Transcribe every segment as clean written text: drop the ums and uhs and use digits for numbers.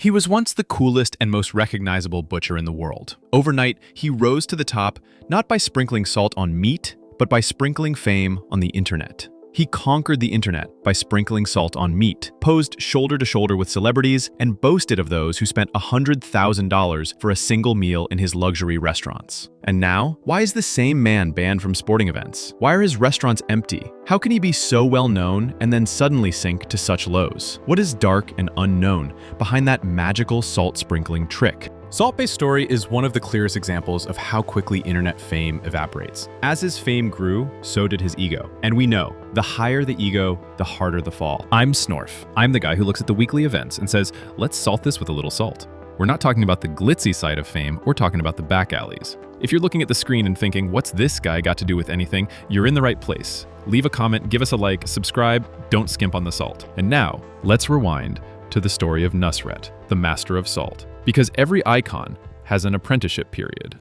He was once the coolest and most recognizable butcher in the world. Overnight, he rose to the top not by sprinkling salt on meat, but by sprinkling fame on the internet. He conquered the internet by sprinkling salt on meat, posed shoulder to shoulder with celebrities, and boasted of those who spent $100,000 for a single meal in his luxury restaurants. And now, why is the same man banned from sporting events? Why are his restaurants empty? How can he be so well known and then suddenly sink to such lows? What is dark and unknown behind that magical salt sprinkling trick? Salt Bae's story is one of the clearest examples of how quickly internet fame evaporates. As his fame grew, so did his ego. And we know, the higher the ego, the harder the fall. I'm Snorf. I'm the guy who looks at the weekly events and says, let's salt this with a little salt. We're not talking about the glitzy side of fame, we're talking about the back alleys. If you're looking at the screen and thinking, what's this guy got to do with anything, you're in the right place. Leave a comment, give us a like, subscribe, don't skimp on the salt. And now, let's rewind to the story of Nusret, the master of salt. Because every icon has an apprenticeship period.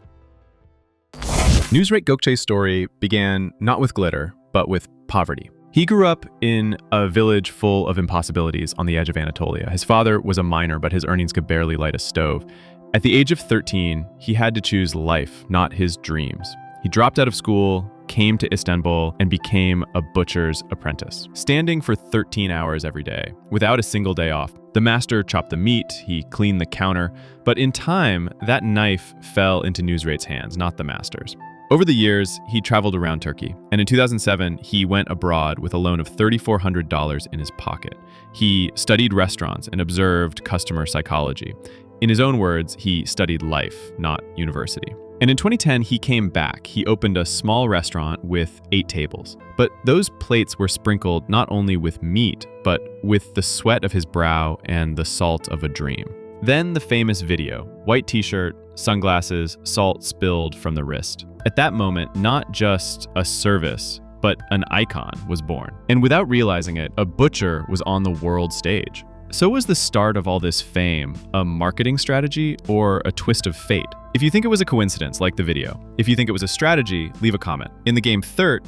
Nusret Gökçe's story began not with glitter, but with poverty. He grew up in a village full of impossibilities on the edge of Anatolia. His father was a miner, but his earnings could barely light a stove. At the age of 13, he had to choose life, not his dreams. He dropped out of school, came to Istanbul, and became a butcher's apprentice, standing for 13 hours every day, without a single day off. The master chopped the meat, he cleaned the counter, but in time, that knife fell into Nusret's hands, not the master's. Over the years, he traveled around Turkey, and in 2007, he went abroad with a loan of $3,400 in his pocket. He studied restaurants and observed customer psychology. In his own words, he studied life, not university. And in 2010, he came back. He opened a small restaurant with 8 tables. But those plates were sprinkled not only with meat, but with the sweat of his brow and the salt of a dream. Then the famous video, white t-shirt, sunglasses, salt spilled from the wrist. At that moment, not just a service, but an icon was born. And without realizing it, a butcher was on the world stage. So was the start of all this fame a marketing strategy or a twist of fate? If you think it was a coincidence, like the video. If you think it was a strategy, leave a comment. In the game Third,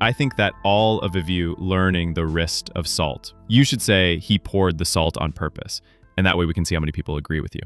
I think that all of you learning the wrist of salt. You should say he poured the salt on purpose, and that way we can see how many people agree with you.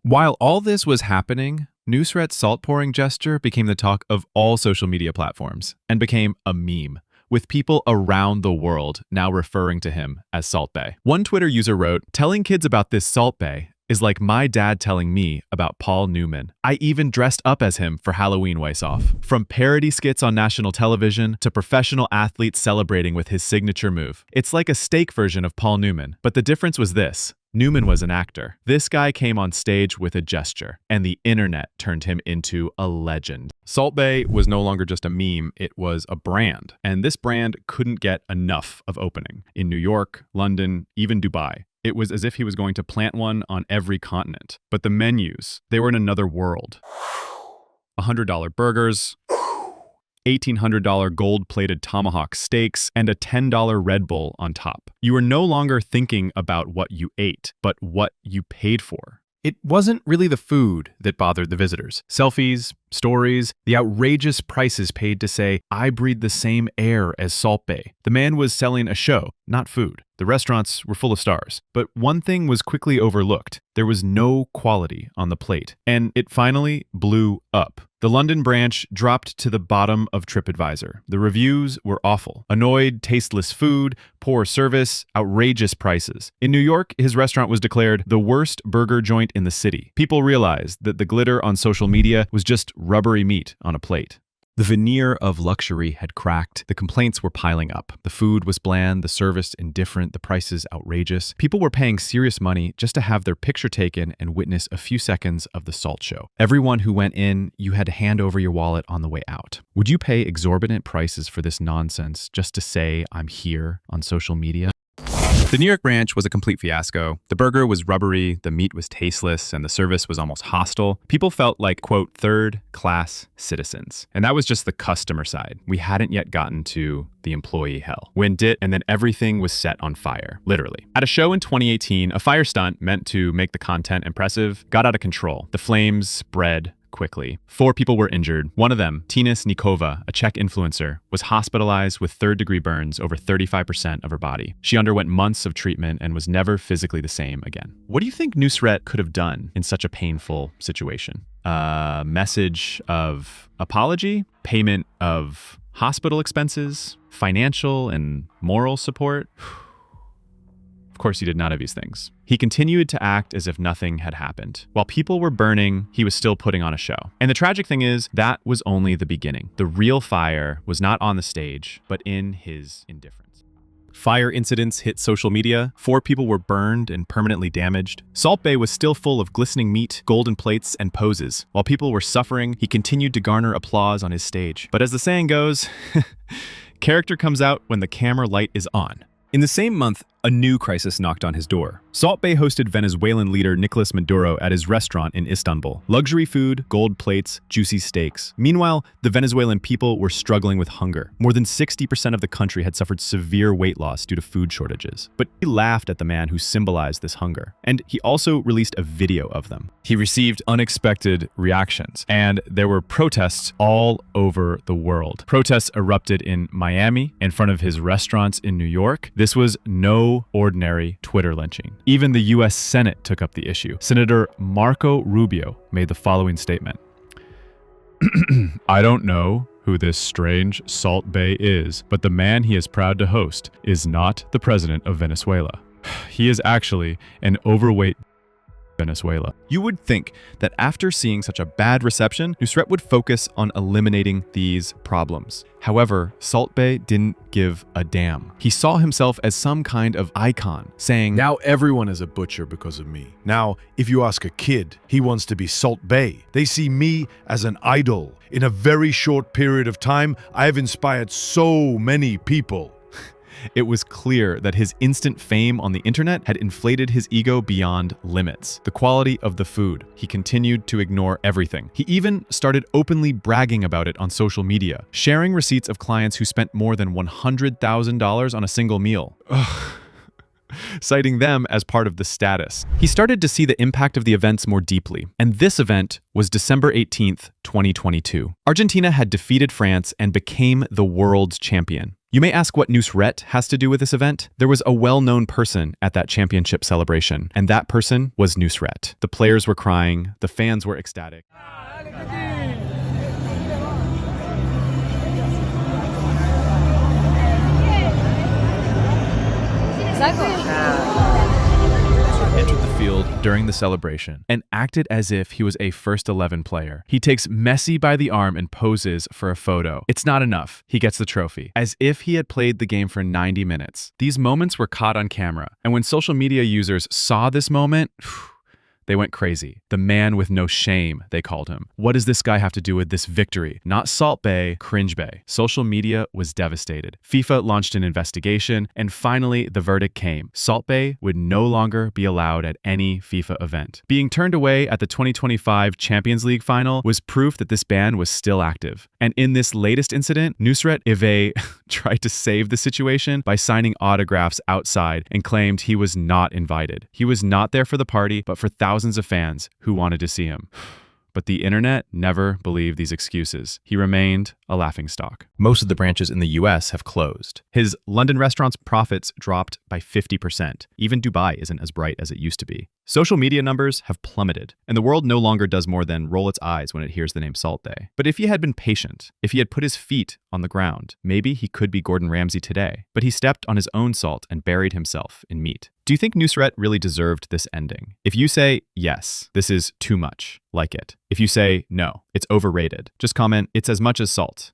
While all this was happening, Nusret's salt pouring gesture became the talk of all social media platforms and became a meme, with people around the world now referring to him as Salt Bae. One Twitter user wrote, telling kids about this Salt Bae is like my dad telling me about Paul Newman. I even dressed up as him for Halloween Weiss-Off. From parody skits on national television to professional athletes celebrating with his signature move. It's like a steak version of Paul Newman, but the difference was this. Newman was an actor. This guy came on stage with a gesture, and the internet turned him into a legend. Salt Bae was no longer just a meme, it was a brand. And this brand couldn't get enough of opening. In New York, London, even Dubai. It was as if he was going to plant one on every continent. But the menus, they were in another world. $100 burgers, $1,800 gold-plated tomahawk steaks, and a $10 Red Bull on top. You were no longer thinking about what you ate, but what you paid for. It wasn't really the food that bothered the visitors. Selfies, stories, the outrageous prices paid to say, I breathe the same air as Salt Bae. The man was selling a show, not food. The restaurants were full of stars. But one thing was quickly overlooked. There was no quality on the plate. And it finally blew up. The London branch dropped to the bottom of TripAdvisor. The reviews were awful. Annoyed, tasteless food, poor service, outrageous prices. In New York, his restaurant was declared the worst burger joint in the city. People realized that the glitter on social media was just rubbery meat on a plate. The veneer of luxury had cracked. The complaints were piling up. The food was bland, the service indifferent, the prices outrageous. People were paying serious money just to have their picture taken and witness a few seconds of the salt show. Everyone who went in, you had to hand over your wallet on the way out. Would you pay exorbitant prices for this nonsense just to say I'm here on social media? The New York branch was a complete fiasco. The burger was rubbery, the meat was tasteless, and the service was almost hostile. People felt like, quote, third-class citizens. And that was just the customer side. We hadn't yet gotten to the employee hell. Wind it, and then everything was set on fire, literally. At a show in 2018, a fire stunt meant to make the content impressive got out of control. The flames spread quickly. 4 people were injured. One of them, Tina Snikova, a Czech influencer, was hospitalized with third-degree burns over 35% of her body. She underwent months of treatment and was never physically the same again. What do you think Nusret could have done in such a painful situation? A message of apology, payment of hospital expenses, financial and moral support? Of course, he did none of these things. He continued to act as if nothing had happened. While people were burning, he was still putting on a show. And the tragic thing is, that was only the beginning. The real fire was not on the stage, but in his indifference. Fire incidents hit social media. 4 people were burned and permanently damaged. Salt Bae was still full of glistening meat, golden plates, and poses. While people were suffering, he continued to garner applause on his stage. But as the saying goes, character comes out when the camera light is on. In the same month, a new crisis knocked on his door. Salt Bae hosted Venezuelan leader Nicolas Maduro at his restaurant in Istanbul. Luxury food, gold plates, juicy steaks. Meanwhile, the Venezuelan people were struggling with hunger. More than 60% of the country had suffered severe weight loss due to food shortages. But he laughed at the man who symbolized this hunger. And he also released a video of them. He received unexpected reactions, and there were protests all over the world. Protests erupted in Miami, in front of his restaurants in New York. This was no ordinary Twitter lynching. Even the US Senate took up the issue. Senator Marco Rubio made the following statement. I don't know who this strange Salt Bae is, but the man he is proud to host is not the president of Venezuela. He is actually an overweight Venezuela. You would think that after seeing such a bad reception, Nusret would focus on eliminating these problems. However, Salt Bae didn't give a damn. He saw himself as some kind of icon, saying, "Now everyone is a butcher because of me. Now, if you ask a kid, he wants to be Salt Bae. They see me as an idol. In a very short period of time, I have inspired so many people." It was clear that his instant fame on the internet had inflated his ego beyond limits. The quality of the food. He continued to ignore everything. He even started openly bragging about it on social media, sharing receipts of clients who spent more than $100,000 on a single meal. Citing them as part of the status. He started to see the impact of the events more deeply, and this event was December 18th, 2022. Argentina had defeated France and became the world's champion. You may ask what Nusret has to do with this event. There was a well-known person at that championship celebration, and that person was Nusret. The players were crying, the fans were ecstatic. Entered the field during the celebration and acted as if he was a first 11 player. He takes Messi by the arm and poses for a photo. It's not enough. He gets the trophy, as if he had played the game for 90 minutes. These moments were caught on camera, and when social media users saw this moment, they went crazy. The man with no shame, they called him. What does this guy have to do with this victory? Not Salt Bae, Cringe Bae. Social media was devastated. FIFA launched an investigation, and finally the verdict came. Salt Bae would no longer be allowed at any FIFA event. Being turned away at the 2025 Champions League final was proof that this ban was still active. And in this latest incident, Nusret Ive tried to save the situation by signing autographs outside and claimed he was not invited. He was not there for the party, but for thousands of fans who wanted to see him. But the internet never believed these excuses. He remained a laughingstock. Most of the branches in the US have closed. His London restaurant's profits dropped by 50%. Even Dubai isn't as bright as it used to be. Social media numbers have plummeted, and the world no longer does more than roll its eyes when it hears the name Salt Bae. But if he had been patient, if he had put his feet on the ground, maybe he could be Gordon Ramsay today. But he stepped on his own salt and buried himself in meat. Do you think Nusret really deserved this ending? If you say, yes, this is too much, like it. If you say, no, it's overrated, just comment, it's as much as salt.